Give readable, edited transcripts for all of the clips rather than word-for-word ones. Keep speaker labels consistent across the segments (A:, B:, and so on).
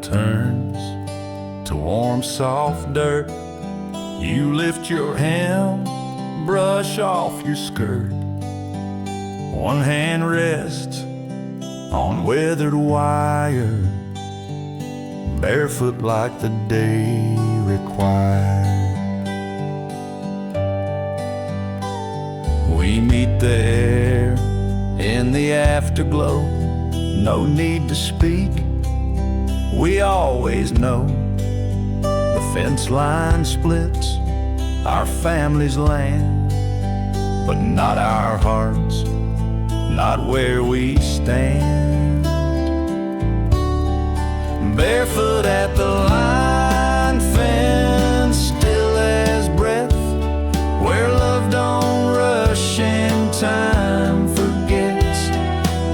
A: turns to warm, soft dirt. You lift your hem, brush off your skirt. One hand rests on weathered wire, barefoot like the day required. We meet there in the afterglow. No need to speak, we always know. The fence line splits our family's land, but not our hearts, not where we stand. Barefoot at the line fence, still as breath, where love don't rush and time forgets.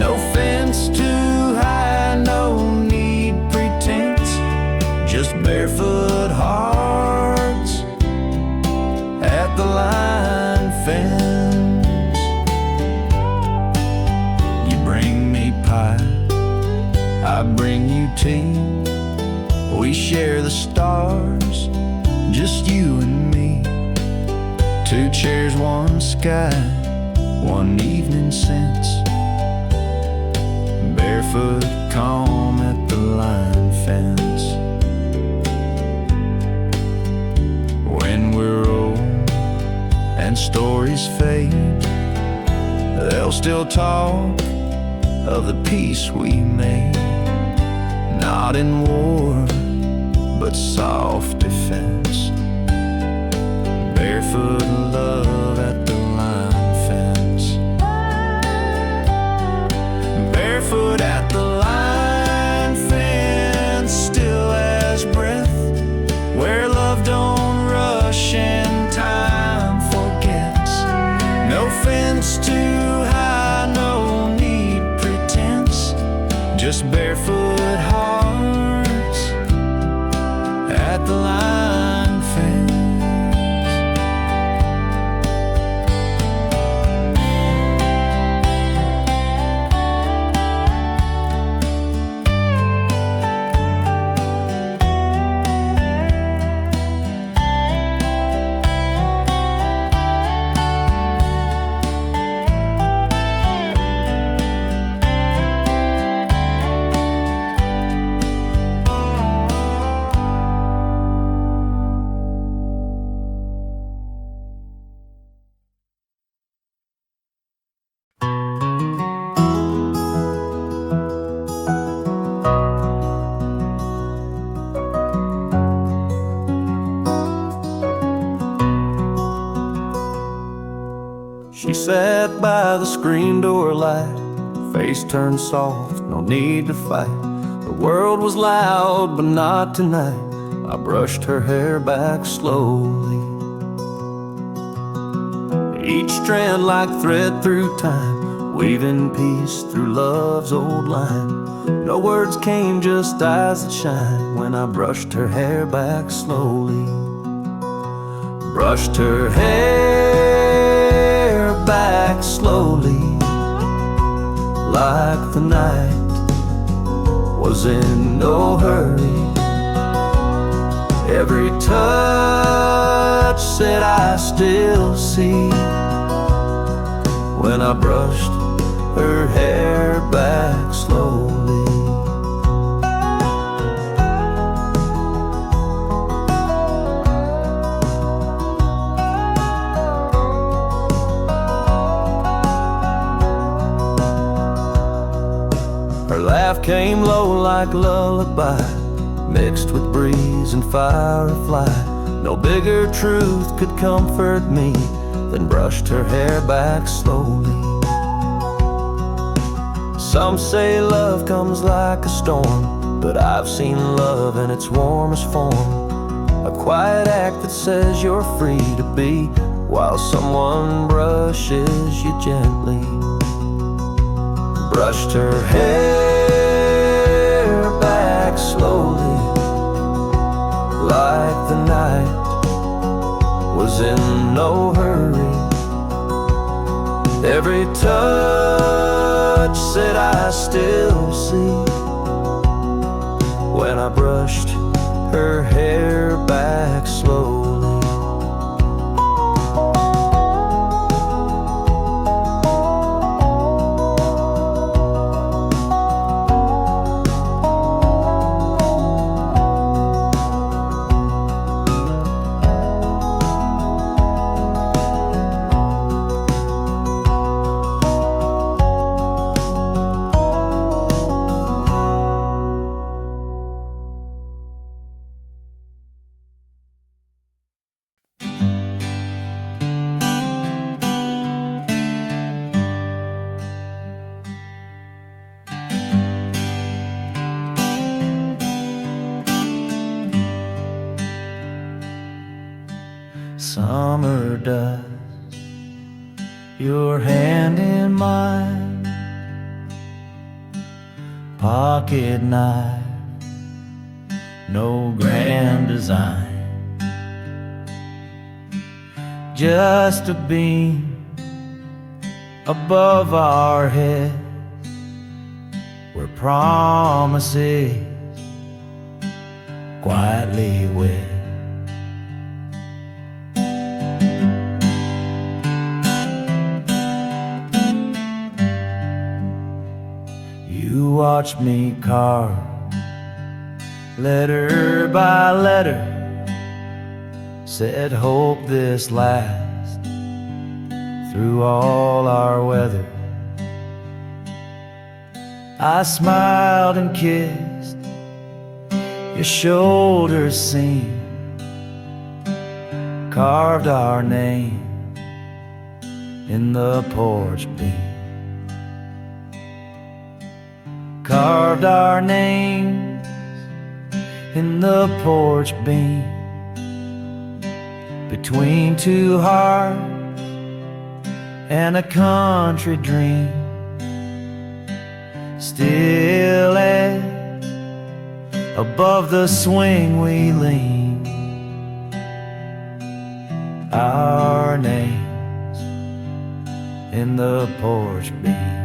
A: No fence too high, no need pretense, just barefoot hearts at the line fence. You bring me pie, I bring you tea. We share the stars, just you and me. Two chairs, one sky, one evening sense. Barefoot calm at the line fence. When we're old and stories fade, they'll still talk of the peace we made. Not in war, but soft defense. Barefoot love at the line fence. Barefoot at the line fence, still as breath, where love don't rush and time forgets. No fence too high, no need pretense, just barefoot hearts at the line fence. She sat by the screen door light, face turned soft, no need to fight. The world was loud, but not tonight. I brushed her hair back slowly, each strand like thread through time, weaving peace through love's old line. No words came, just eyes that shine, when I brushed her hair back slowly. Brushed her hair back slowly, like the night was in no hurry. Every touch said I still see, when I brushed her hair back slowly. Her laugh came low like lullaby, mixed with breeze and firefly. No bigger truth could comfort me than brushed her hair back slowly. Some say love comes like a storm, but I've seen love in its warmest form. A quiet act that says you're free to be, while someone brushes you gently. Brushed her hair back slowly, like the night was in no hurry. Every touch said I still see, when I brushed her hair back slowly. Summer dust, your hand in mine, pocket knife, no grand design, just a beam above our head where promises quietly wed. You watched me carve, letter by letter, said hope this lasts through all our weather. I smiled and kissed your shoulders seam, carved our name in the porch beam. Carved our names in the porch beam, between two hearts and a country dream. Still edge above the swing we lean, our names in the porch beam.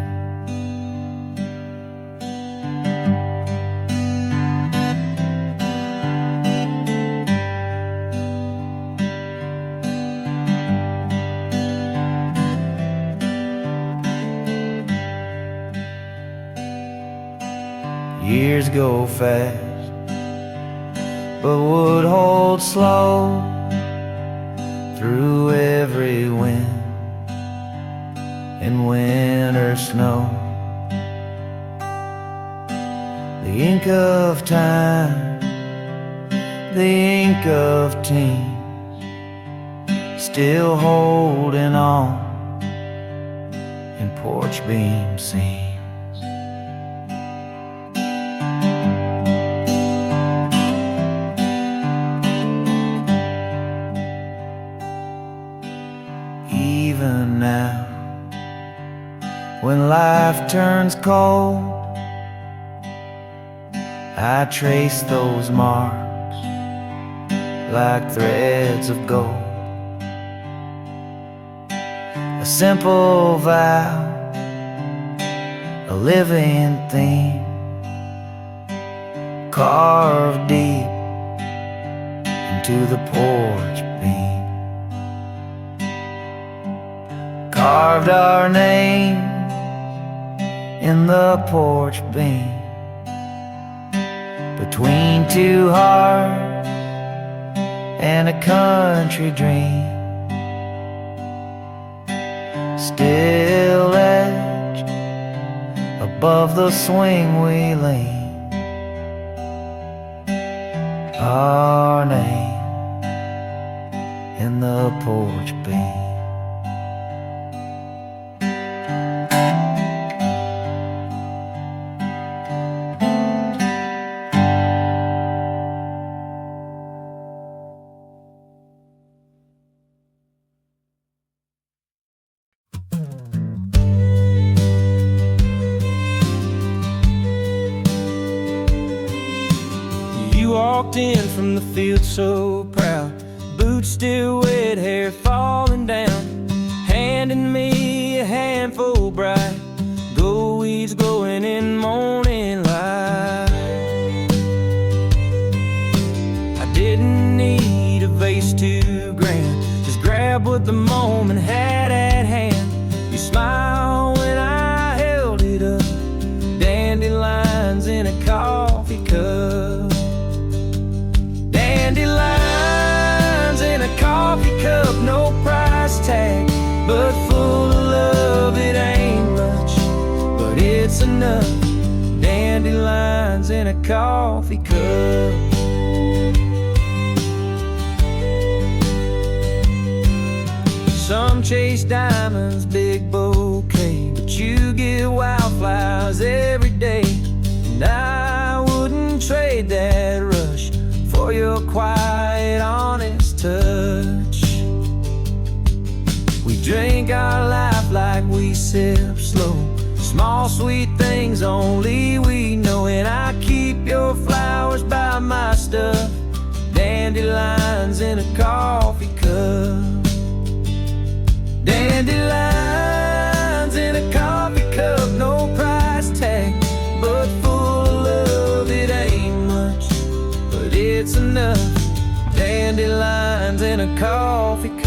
A: Years go fast, but would hold slow through every wind and winter snow. The ink of time, the ink of teens, still holding on in porch beam seams. Even now, when life turns cold, I trace those marks like threads of gold. A simple vow, a living theme, carved deep into the porch beam. Carved our names in the porch beam, between two hearts and a country dream. Still edge above the swing we lean, our name in the porch beam.
B: You walked in from the field so proud, boots still wet, hair falling down, handing me a handful bright, gold weeds glowing in morning light. what the moment had at hand. You smiled when I held it up, dandelions in a coffee cup. Dandelions in a coffee cup, no price tag, but full of love. It ain't much, but it's enough. Dandelions in a coffee cup. Some chase diamonds, big bouquet, but you get wildflowers every day. And I wouldn't trade that rush for your quiet, honest touch. We drink our life like we sip slow, small sweet things only we know. And I keep your flowers by my stuff, dandelions in a coffee cup. Dandelions in a coffee cup, no price tag, but full of love. It ain't much, but it's enough. Dandelions in a coffee cup.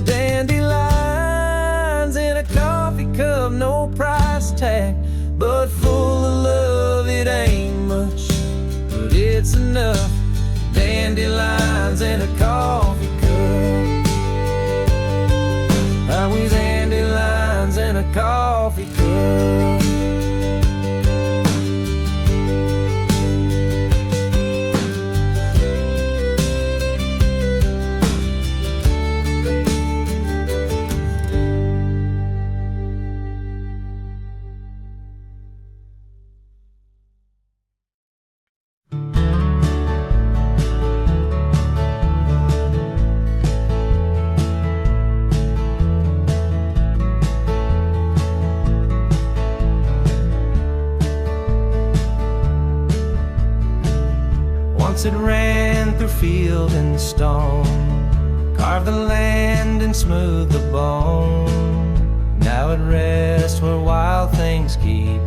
B: Dandelions in a coffee cup, no price tag, but full of love. It ain't much, but it's enough. Dandelions in a coffee cup. Always dandelions in a coffee cup. It ran through field and stone, carved the land and smoothed the bone. Now it rests where wild things keep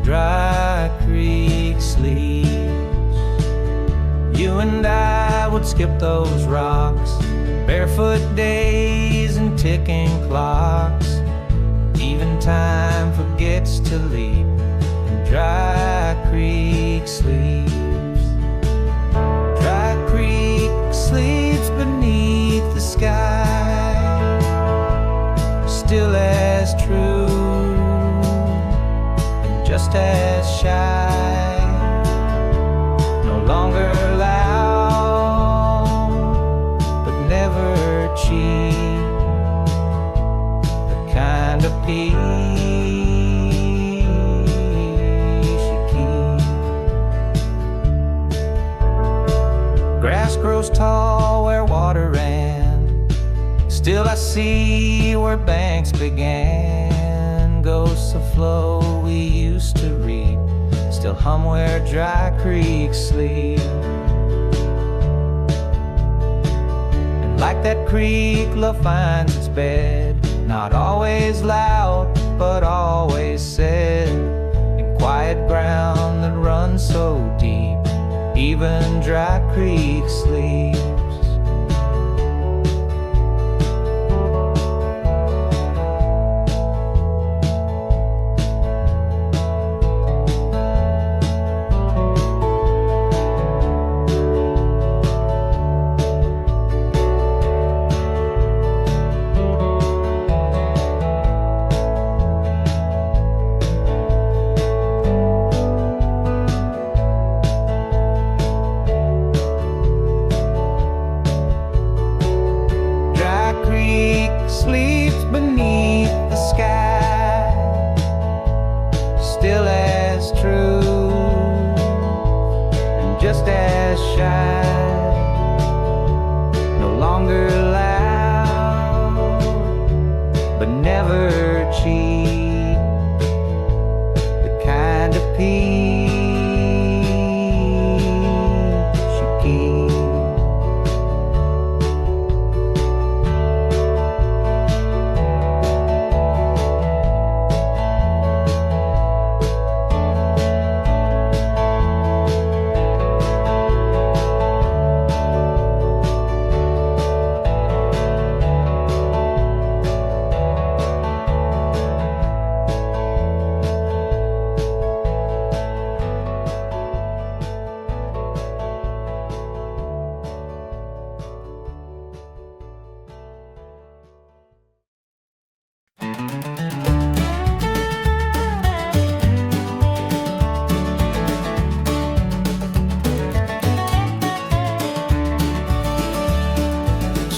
B: dry creek sleeps. You and I would skip those rocks, barefoot days and ticking clocks. Even time forgets to leap, and dry creek sleeps. Sleeps beneath the sky, still as true and just as shy. No longer loud, but never cheap. The kind of peace you keep. Grass grows tall where water ran, still I see where banks began. Ghosts of flow we used to reap, still hum where dry creeks sleep. And like that creek, love finds its bed, not always loud, but always said, in quiet ground that runs so deep. Even dry creek sleeps.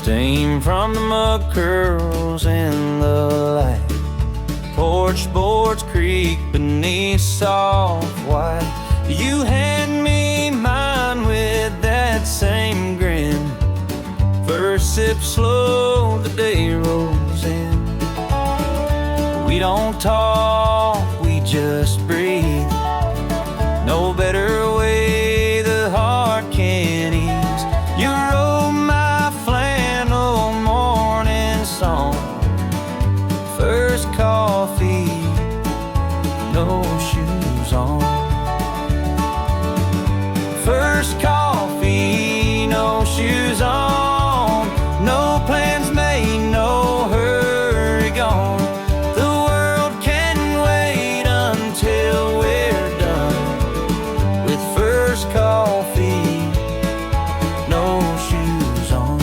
B: Steam from the mug curls in the light. Porch boards creak beneath soft white. You hand me mine with that same grin. First sip slow, the day rolls in. We don't talk, we just breathe. No better way the heart can ease. You wrote my flannel morning song. First coffee, no shoes on. First coffee, no shoes on. No plans made, no hurry gone. The world can wait until we're done. With first coffee, no shoes on.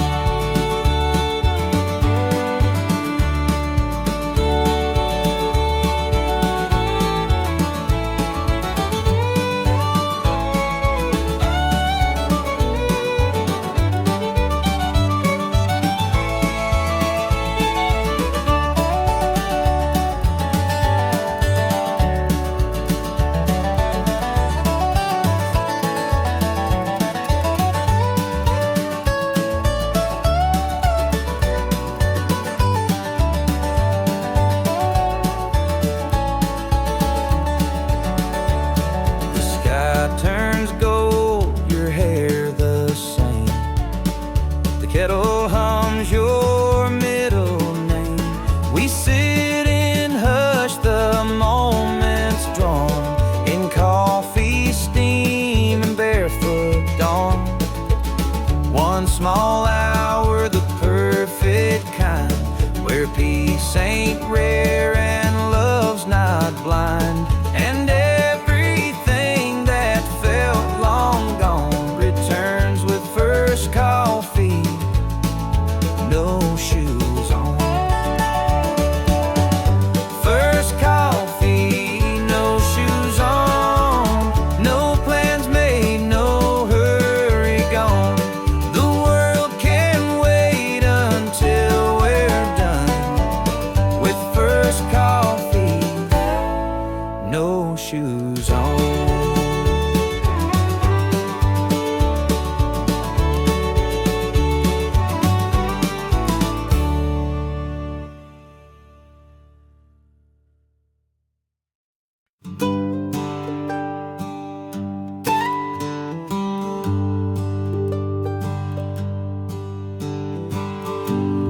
B: Turns gold, your hair the same. The kettle hums your middle name. We sit in hush, the moment's drawn in coffee, steam, and barefoot dawn. One small hour, the perfect kind, where peace ain't rare and love's not blind. And everything that felt long gone returns with first coffee, no shoes on. First coffee, no shoes on. No plans made, no hurry gone. The world can wait until we're done. With first coffee, no shoes on.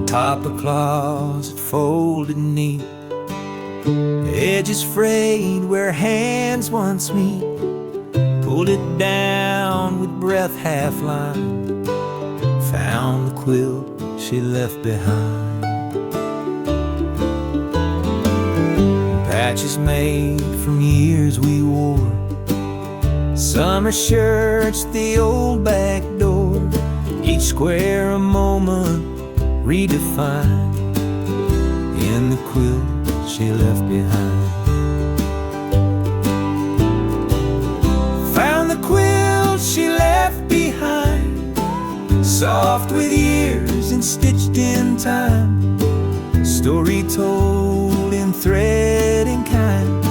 B: Top of closet folded neat, edges frayed where hands once meet. Pulled it down with breath half lined. Found the quilt she left behind. Patches made from years we wore. Summer shirts, the old back door. Each square a moment redefined in the quilt she left behind. Found the quilt she left behind, soft with years and stitched in time. Story told in thread and kind,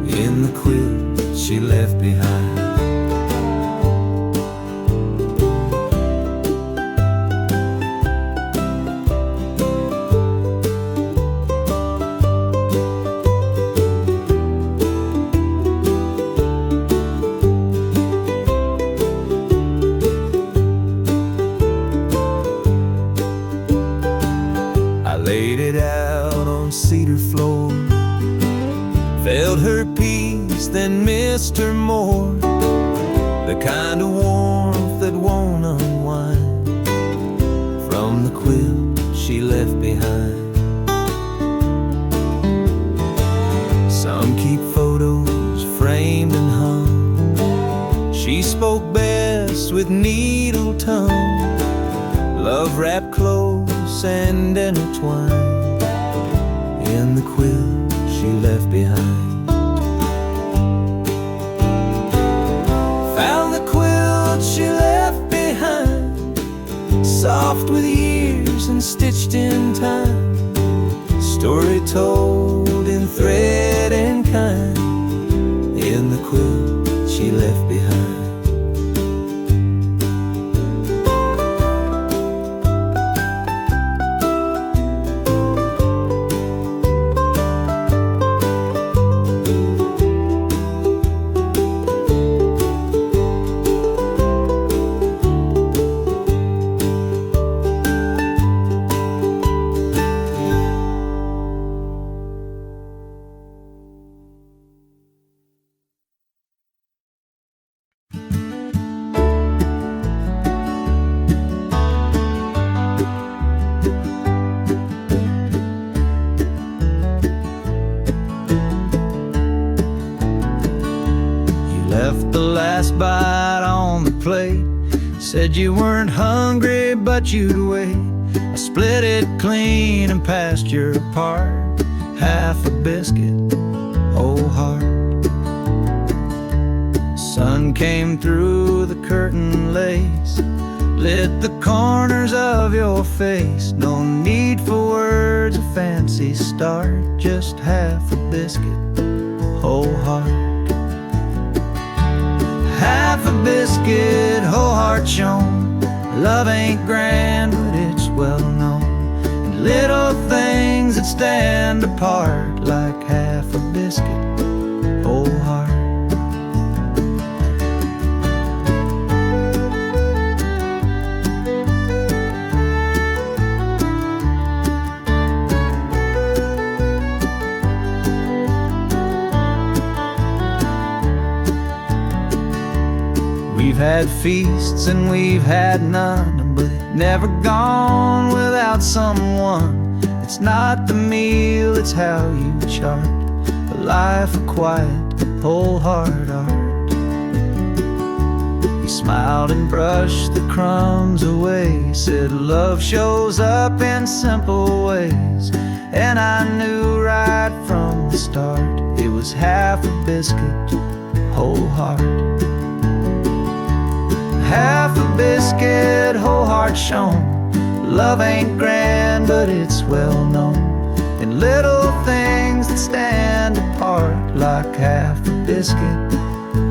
B: in the quilt she left behind. Laid it out on cedar floor, felt her peace, then missed her more. The kind of warmth that won't unwind from the quilt she left behind. Some keep photos framed and hung. She spoke best with needle tongue. Love wrapped close and intertwined in the quilt she left behind. Found the quilt she left behind, soft with years and stitched in time, story told in thread and kind, in the quilt she left behind.
A: Left the last bite on the plate. Said you weren't hungry, but you'd wait. I split it clean and passed your part. Half a biscuit, whole heart. Sun came through the curtain lace, lit the corners of your face. No need for words, a fancy start. Just half a biscuit, whole heart. Half a biscuit, whole heart shown. Love ain't grand, but it's well known. And little things that stand apart, like half a biscuit, whole heart. We've had feasts and we've had none, but never gone without someone. It's not the meal, it's how you chart a life of quiet, whole heart art. He smiled and brushed the crumbs away, said love shows up in simple ways. And I knew right from the start, it was half a biscuit, whole heart. Half a biscuit, whole heart shown. Love ain't grand, but it's well known. And little things that stand apart, like half a biscuit,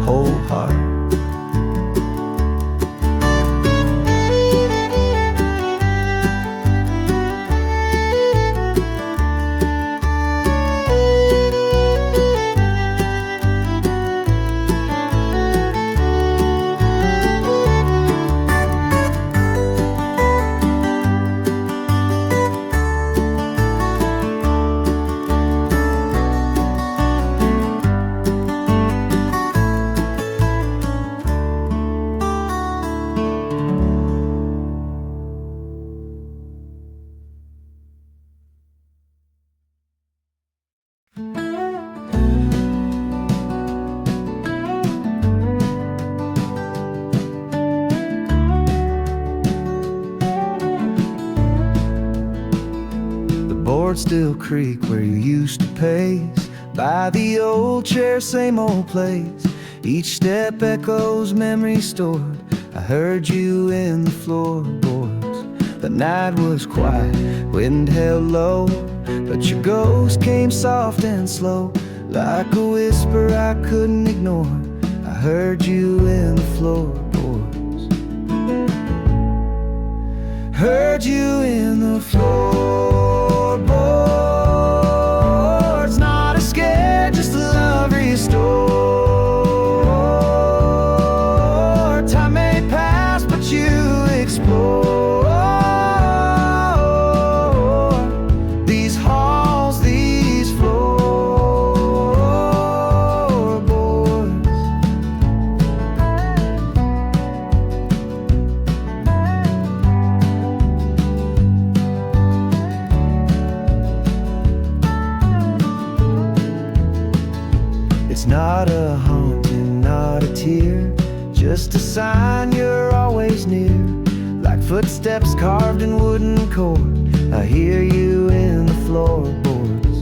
A: whole heart. Still creek where you used to pace, by the old chair, same old place. Each step echoes memories stored. I heard you in the floorboards. The night was quiet, wind held low, but your ghost came soft and slow, like a whisper I couldn't ignore. I heard you in the floorboards. Heard you in the floorboards. Not as scared, just a love restored. Time may pass, but you explore these halls, these floorboards. It's not a haunting, not a tear, just a sign you're always near, like footsteps carved in wooden cord. I hear you in the floorboards.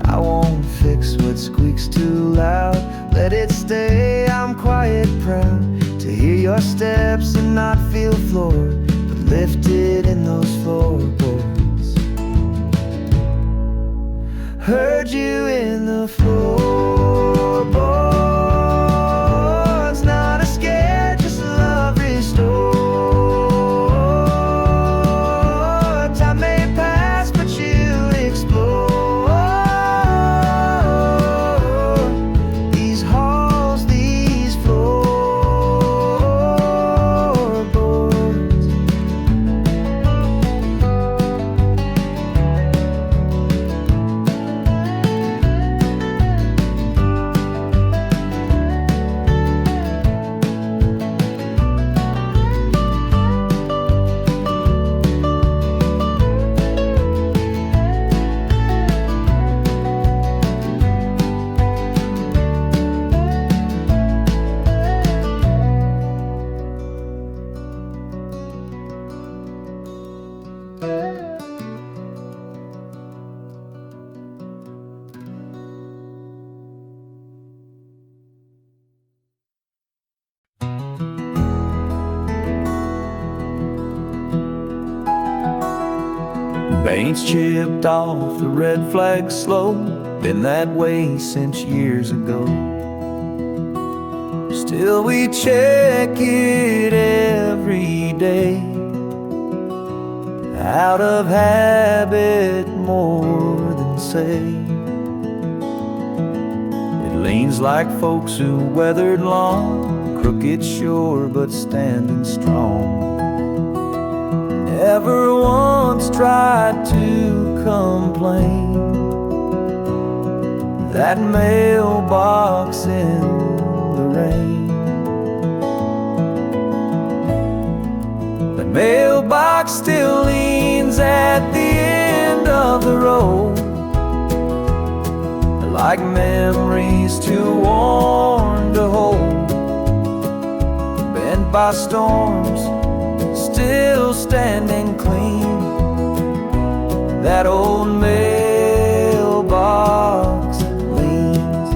A: I won't fix what squeaks too loud, let it stay. I'm quiet, proud to hear your steps and not feel floored. But
B: lifted in those floorboards. Heard you in the floorboards. Not a scare, just love restored. Time may pass, but you explore these halls, these floorboards. Paint's chipped off the red flag slope. Been that way since years ago. Still we check it every day, out of habit more than say. It leans like folks who weathered long, crooked sure but standing strong. Never once tried to complain. That mailbox in the rain. The mailbox still leans at the end of the road, like memories too worn to hold. Bent by storms, still standing clean. That old mailbox leans.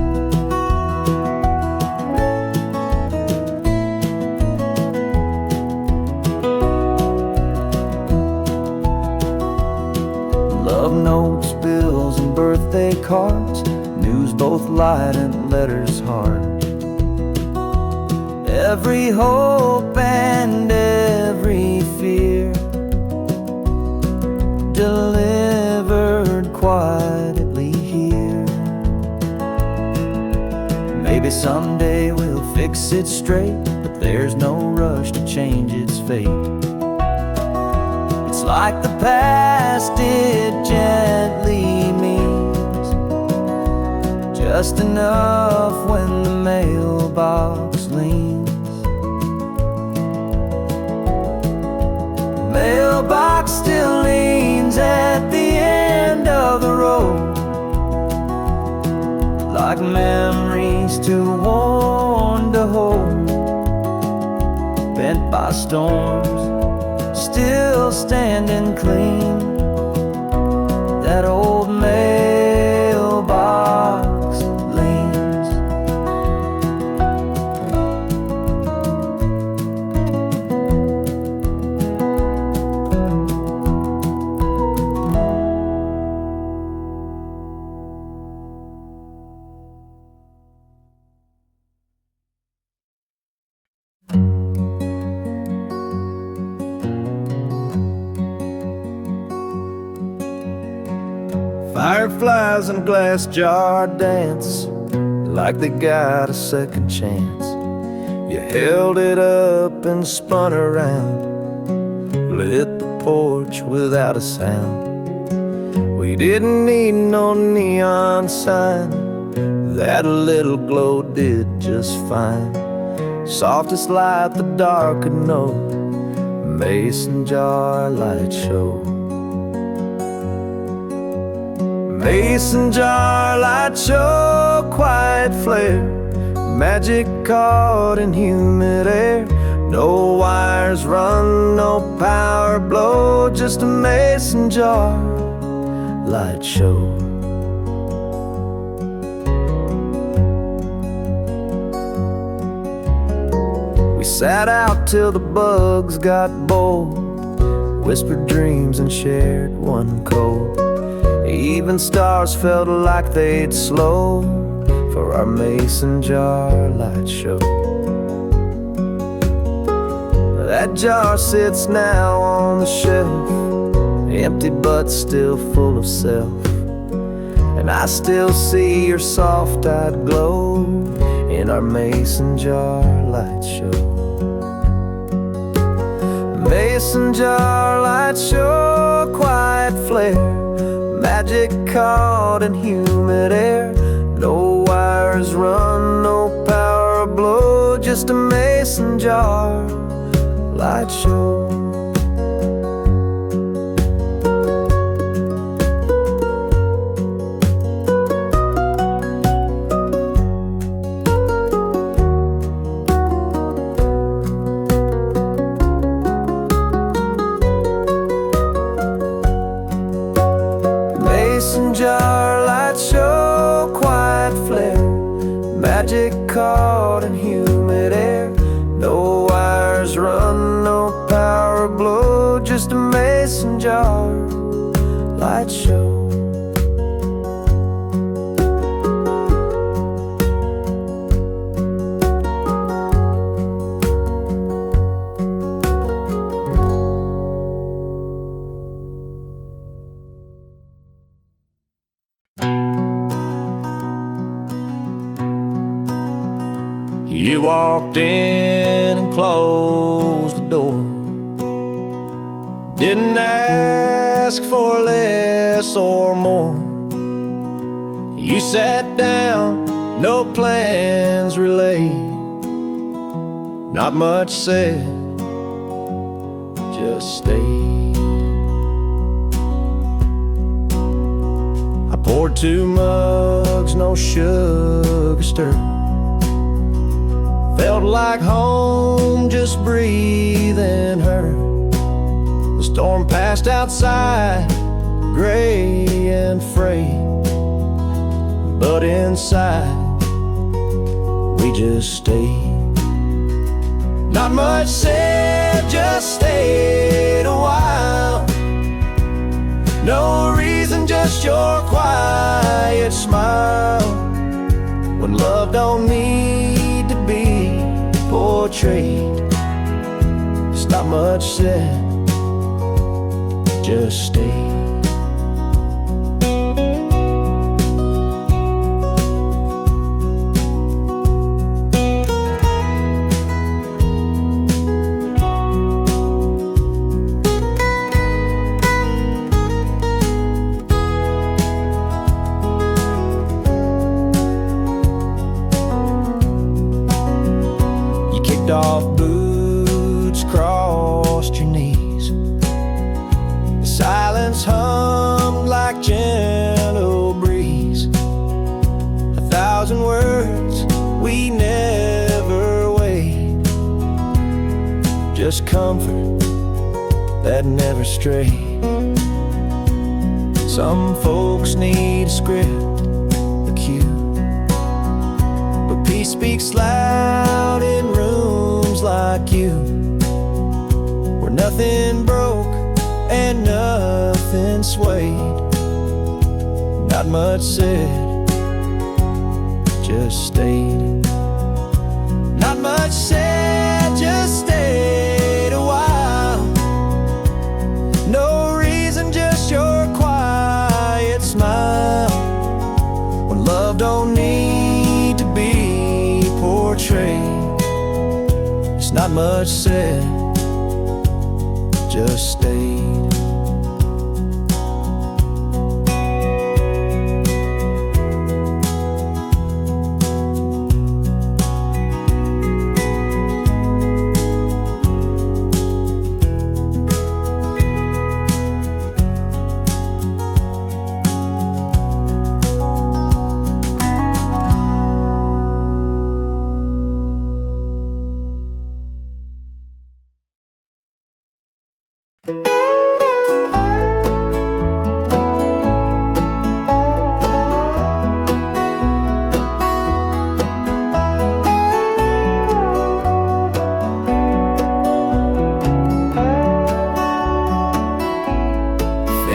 B: Love notes, bills, and birthday cards, news both light and letters hard. Every hope and every fear delivered quietly here. Maybe someday we'll fix it straight, but there's no rush to change its fate. It's like the past, it gently means just enough when the mailbox leans. Mailbox still leans at the end of the road, like memories too worn to hold. Bent by storms, still standing clean. That old mailbox leans. Fireflies in a glass jar dance like they got a second chance. You held it up and spun around, lit the porch without a sound. We didn't need no neon sign, that little glow did just fine. Softest light the dark could know, mason jar light show. Mason jar light show, quiet flare, magic caught in humid air. No wires run, no power blow, just a mason jar light show. We sat out till the bugs got bold,
A: whispered dreams and shared one cold. Even stars felt like they'd slow for our mason jar light show. That jar sits now on the shelf, empty but still full of self. And I still see your soft-eyed glow in our mason jar light show. Mason jar light show, quiet flare, magic caught in humid air. No wires run, no power blow, just a mason jar light show. Mason jar light show, quiet flare, magic caught in humid air. No wires run, no power blow, just a mason jar light show. You walked in and closed the door. Didn't ask for less or more. You sat down, no plans relayed, not much said, just stayed. I poured 2 mugs, no sugar stirred. Felt like home, just breathing her. The storm passed outside, gray and frayed, but inside we just stayed. Not much said, just stayed a while. No reason, just your quiet smile. When love don't need to be portrayed, it's not much said, just stay. Off boots, crossed your knees. The silence hummed like gentle breeze. 1,000 words we never weighed, just comfort that never strayed. Some folks need a script, a cue, but peace speaks loud in rooms like you, where nothing broke and nothing swayed. Not much said, just stayed. Not much said, just stayed a while. No reason, just your quiet smile. When love don't need to be portrayed, it's not much said, just stayed.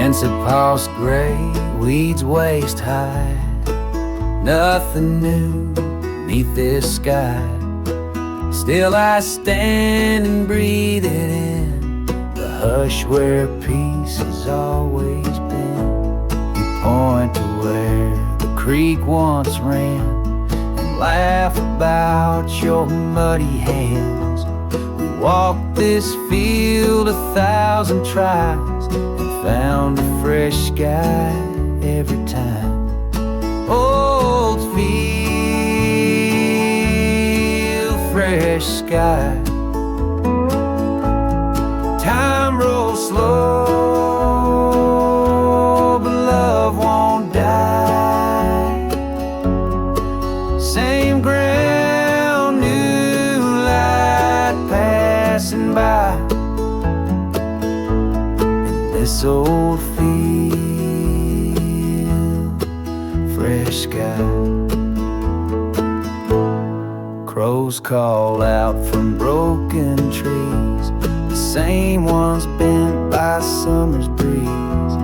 B: Fence a post gray, weeds waist high. Nothing new beneath this sky. Still I stand and breathe it in, the hush where peace has always been. You point to where the creek once ran and laugh about your muddy hands. We walked this field 1,000 tries and found a fresh sky every time. Old field, fresh sky. Time rolls slow, but love won't die. Same ground, new light passing by. In this old field, fresh sky. Crows call out from broken trees, the same ones bent by summer's breeze.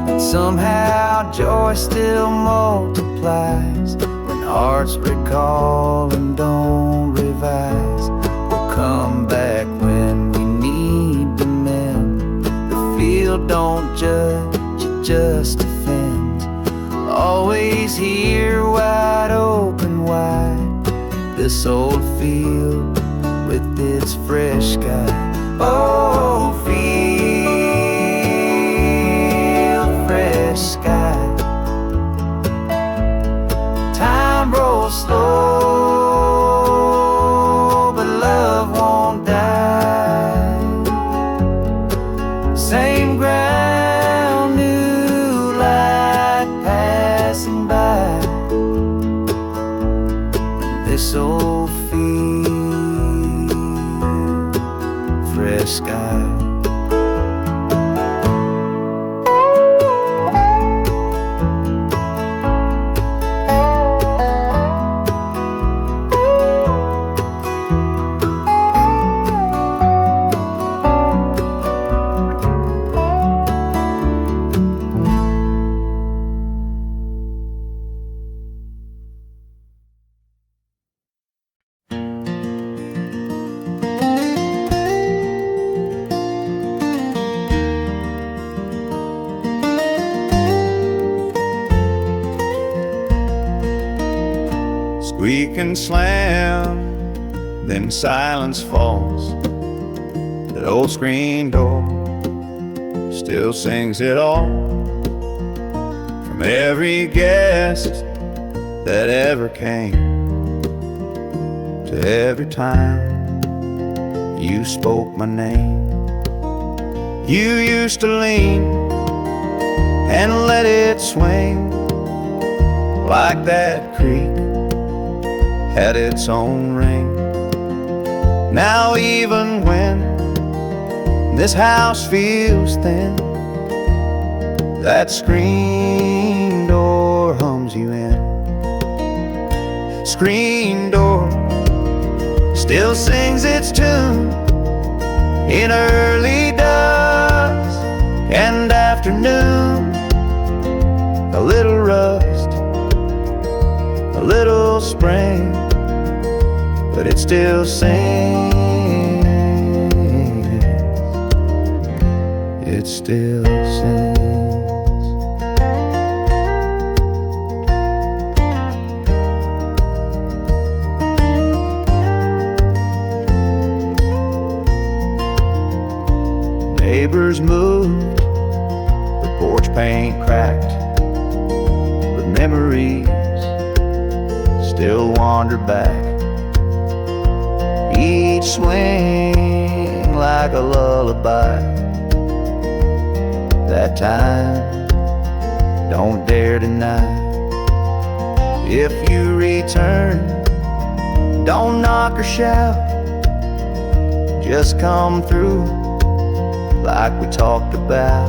B: And somehow joy still multiplies when hearts recall and don't revise. We'll come back when we need to mend. The field don't judge, it just defends. Always here, wide open wide. This old field with its fresh sky. Oh, field, fresh sky. Time rolls slow, but love won't die. Same ground, new light passing by. This old field, fresh sky.
A: Squeak and slam, then silence falls. That old screen door still sings it all. From every guest that ever came, to every time you spoke my name. You used to lean and let it swing like that creek had its own ring. Now even when this house feels thin, that screen door hums you in. Screen door still sings its tune in early dusk and afternoon. A little rust, a little spring, but it still sings. It still sings. Neighbors moved, the porch paint cracked, but memories still wander back. Each swing like a lullaby. That time, don't dare deny. If you return, don't knock or shout. Just come through like we talked about,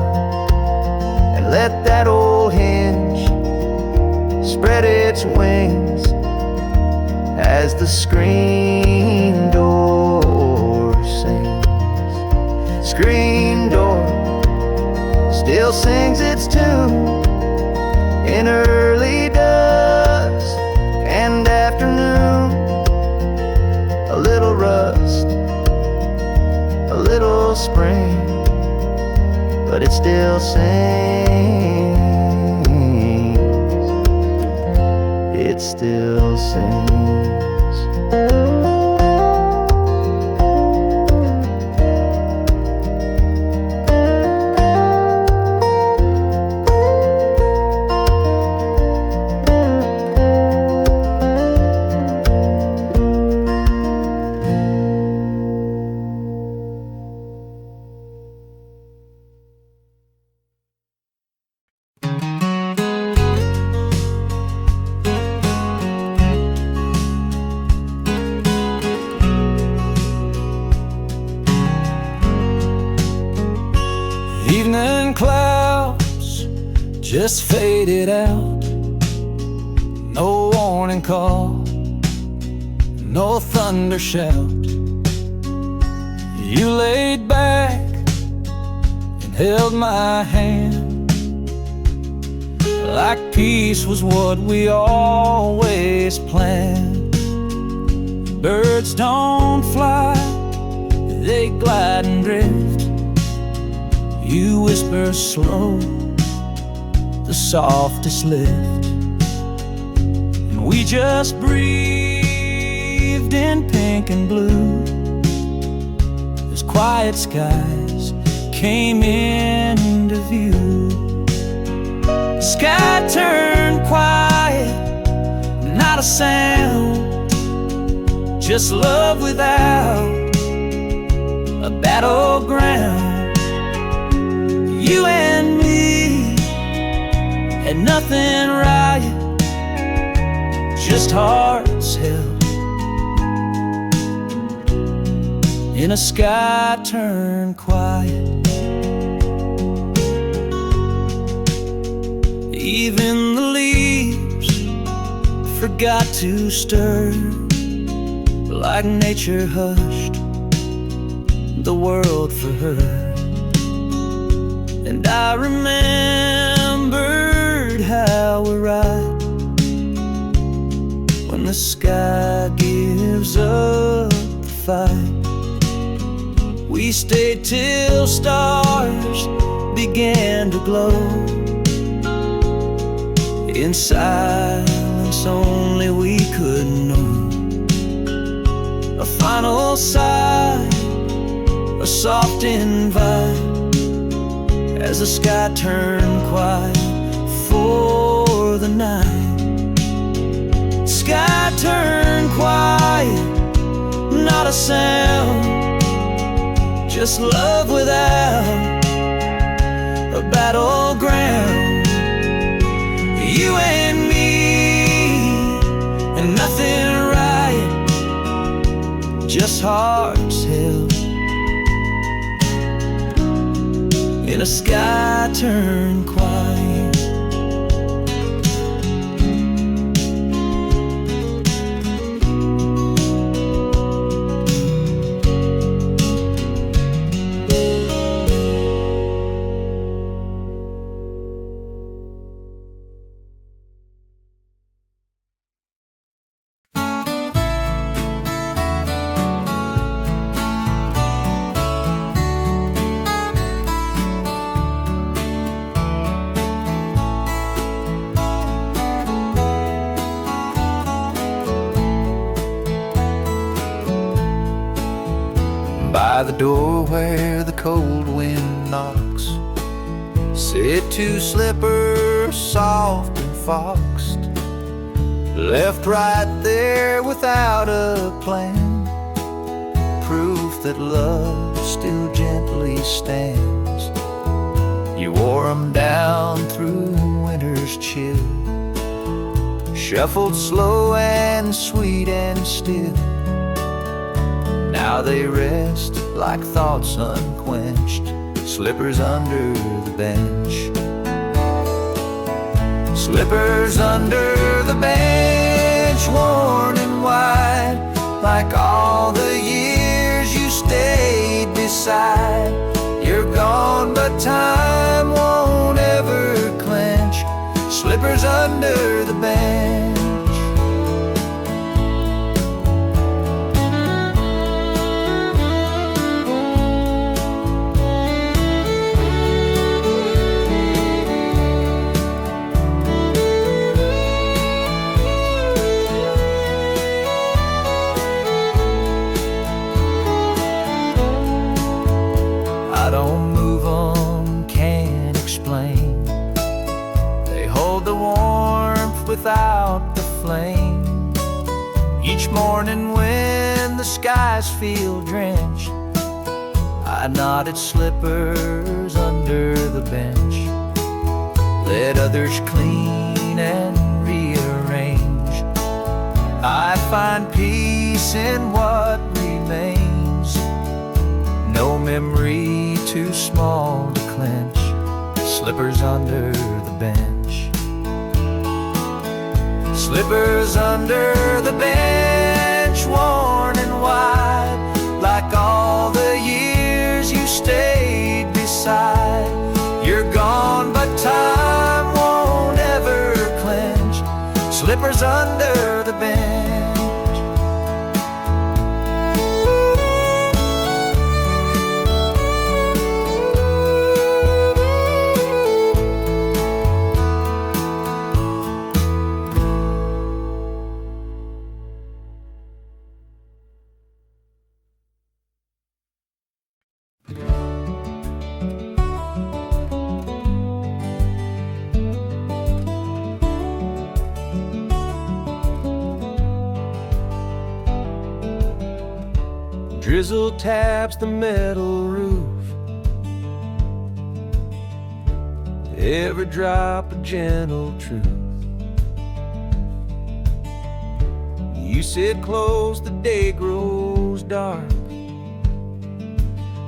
A: and let that old hinge spread its wings as the screen door sings. Screen door still
B: still sings its tune in early dusk and afternoon. A little rust, a little spring, but it still sings. It still sings.
C: Evening clouds just faded out. No warning call, no thunder shout. You laid back and held my hand, like peace was what we always planned. Birds don't fly, they glide and drift. You whisper slow, the softest lift, and we just breathed in pink and blue as quiet skies came into view. Sky turned quiet, not a sound, just love without a battleground. You and me had nothing right, just hearts held in a sky turned quiet. Even the leaves forgot to stir, like nature hushed the world for her. And I remembered how we're right when the sky gives up the fight. We stayed till stars began to glow. In silence only we could know. A final sigh, a soft invite, as the sky turned quiet for the night. Sky turned quiet, not a sound, just love without a battleground. You and me, and nothing right, just hearts held in a sky turned quiet.
A: By the door where the cold wind knocks, sit two slippers soft and foxed, left right there without a plan, proof that love still gently stands. You wore 'em down through winter's chill, shuffled slow and sweet and still. Now they rest like thoughts unquenched, slippers under the bench. Slippers under the bench, worn and wide, like all the years you stayed beside. You're gone, but time won't
B: under the bench. I don't move on, can't explain. They hold the warmth without the flame. Each morning when the skies feel drenched, I knotted slippers under the bench. Let others clean and rearrange. I find peace in what remains. No memory too small to clench. Slippers under the bench. Slippers under the bench, worn and wide, like all the years you stayed beside. You're gone, but time won't ever clench. Slippers under the bench. Drizzle taps the metal roof. Every drop a gentle truth. You sit close, the day grows dark.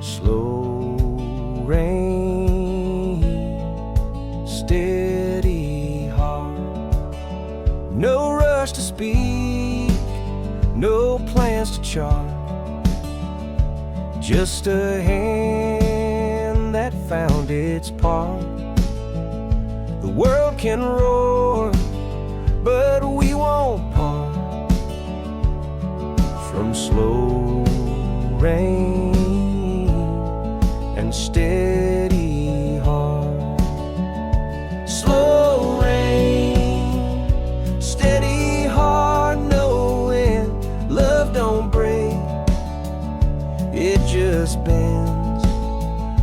B: Slow rain, steady heart. No rush to speak, no plans to chart. Just a hand that found its part. The world can roar, but we won't part. From slow rain and steady heart. Slow rain, steady heart, knowing love don't break, it just bends.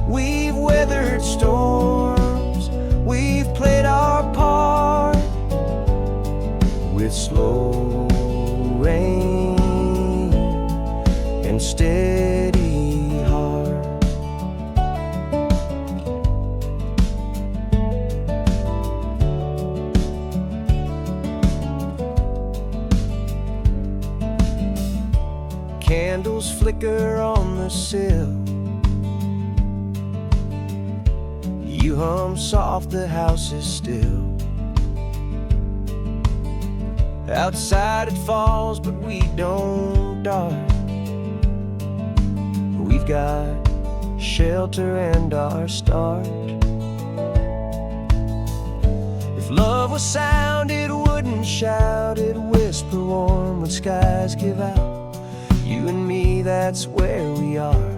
B: We've weathered storms, we've played our part. With slow rain and steady heart. Candles flicker on the sill. You hum soft, the house is still. Outside it falls, but we don't dart. We've got shelter and our start. If love was sound, it wouldn't shout, it'd whisper warm when skies give out. You and me, that's where we are.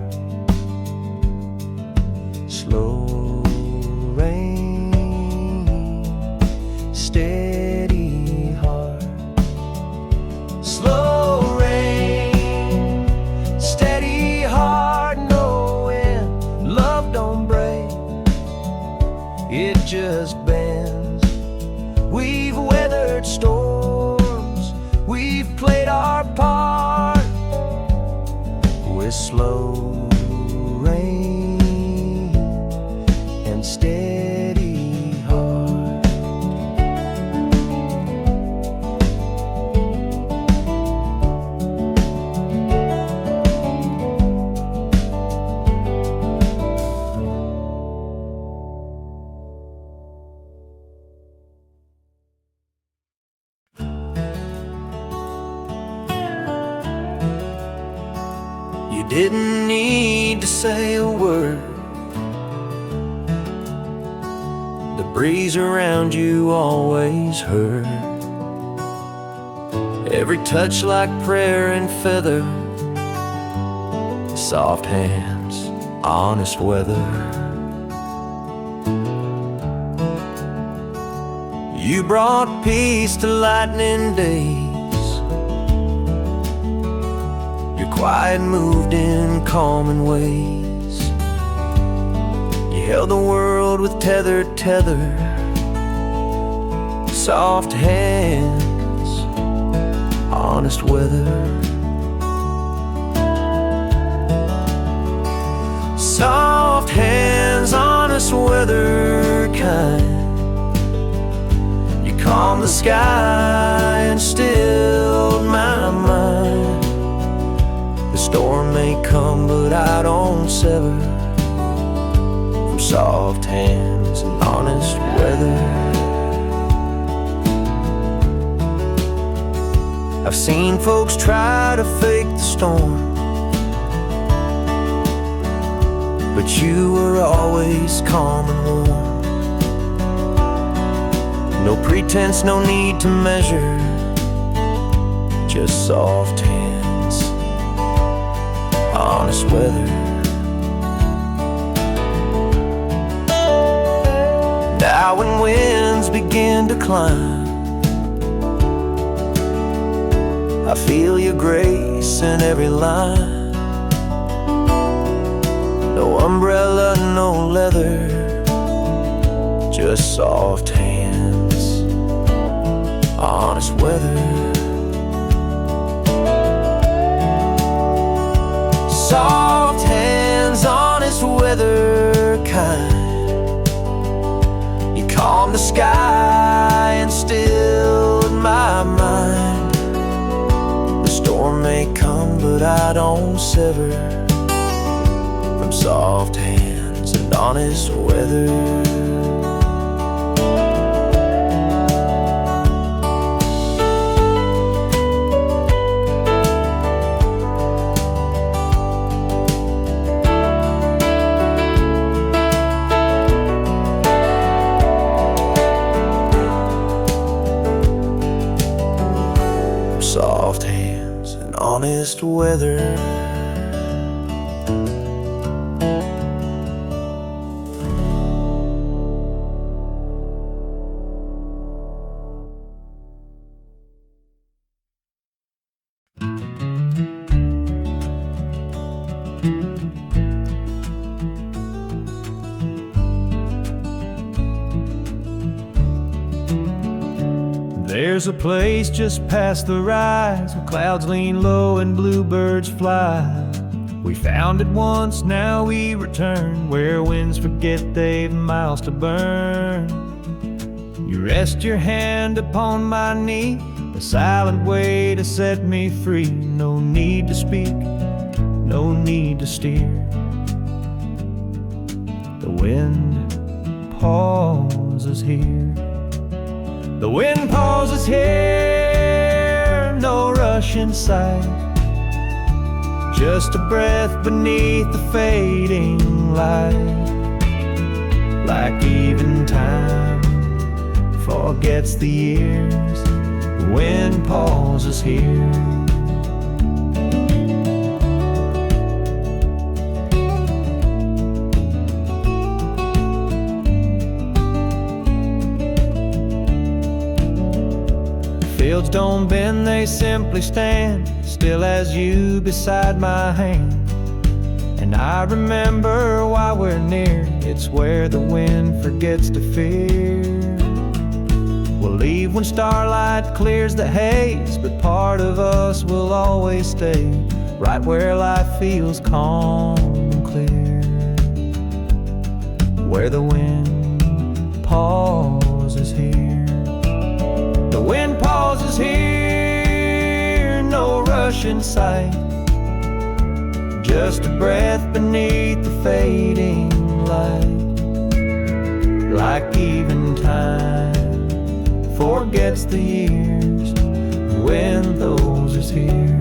B: Slow rain, steady heart. Slow rain, steady heart, knowing love don't break, it just bends. We've weathered storms, we've played our part. With slow rain and steady heart. You didn't need to say a word.
A: the breeze around you always hurt. Every touch like prayer and feather, soft hands, honest weather. You brought peace to lightning days. Your quiet moved in calming ways. You held the world with tether, soft hands, honest weather. Soft hands, honest weather kind. You calmed the sky and stilled my mind. The storm may come, but I don't sever from soft hands and honest weather. I've seen folks try to fake the storm, but you were always calm and warm. No pretense, no need to measure, just soft hands, honest weather. Now when winds begin to climb, I feel your grace in every line. No umbrella, no leather, just soft hands, honest weather. Soft hands, honest weather kind. You calmed the sky and stilled my mind. The storm may come, but I don't sever from soft hands and honest weather. Soft hands and honest weather.
B: There's a place just past the rise where clouds lean low and bluebirds fly. We found it once, now we return, where winds forget they've miles to burn. You rest your hand upon my knee, a silent way to set me free. No need to speak, no need to steer. The wind pauses here. The wind pauses here, no rush in sight. Just a breath beneath the fading light. Like even time forgets the years, the wind pauses here. Fields don't bend, they simply stand, still as you beside my hand. And I remember why we're near, it's where the wind forgets to fear. We'll leave when starlight clears the haze, but part of us will always stay, right where life feels calm and clear. Where the wind pauses here. The wind pauses here, no rush in sight. Just a breath beneath the fading light. Like even time forgets the years, the wind pauses here.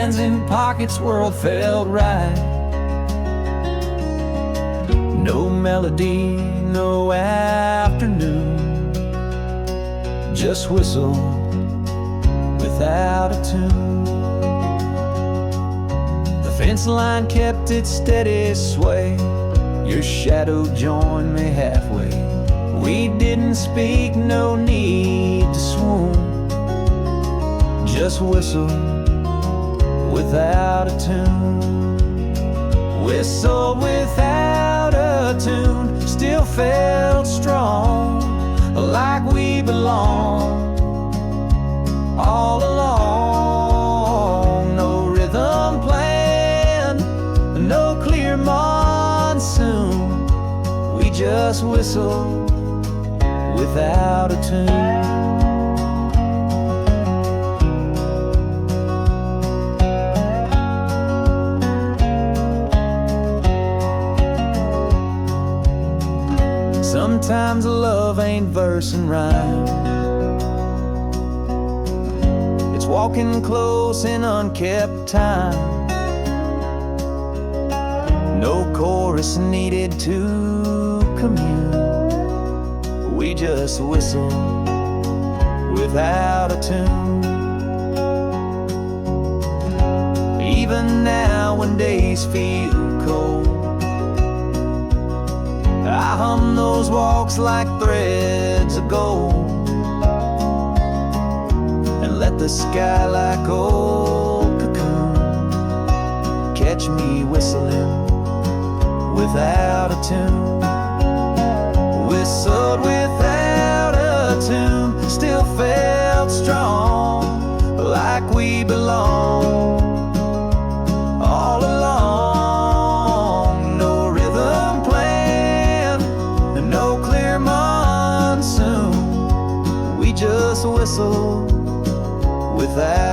B: hands in pockets, world felt right. No melody, no afternoon, just whistle without a tune. The fence line kept its steady sway, your shadow joined me halfway. We didn't speak, no need to swoon, just whistle without a tune. Whistle without a tune, still felt strong, like we belong all along. No rhythm plan, no clear monsoon, we just whistle without a tune. Sometimes love ain't verse and rhyme, it's walking close in unkept time. No chorus needed to commune, we just whistle without a tune. Even now when days feel cold, I hum those walks like threads of gold, and let the sky like old cocoon catch me whistling without a tune. Whistled without a tune, still felt strong, like we belong all along. No rhythm plan, no clear monsoon, we just whistle without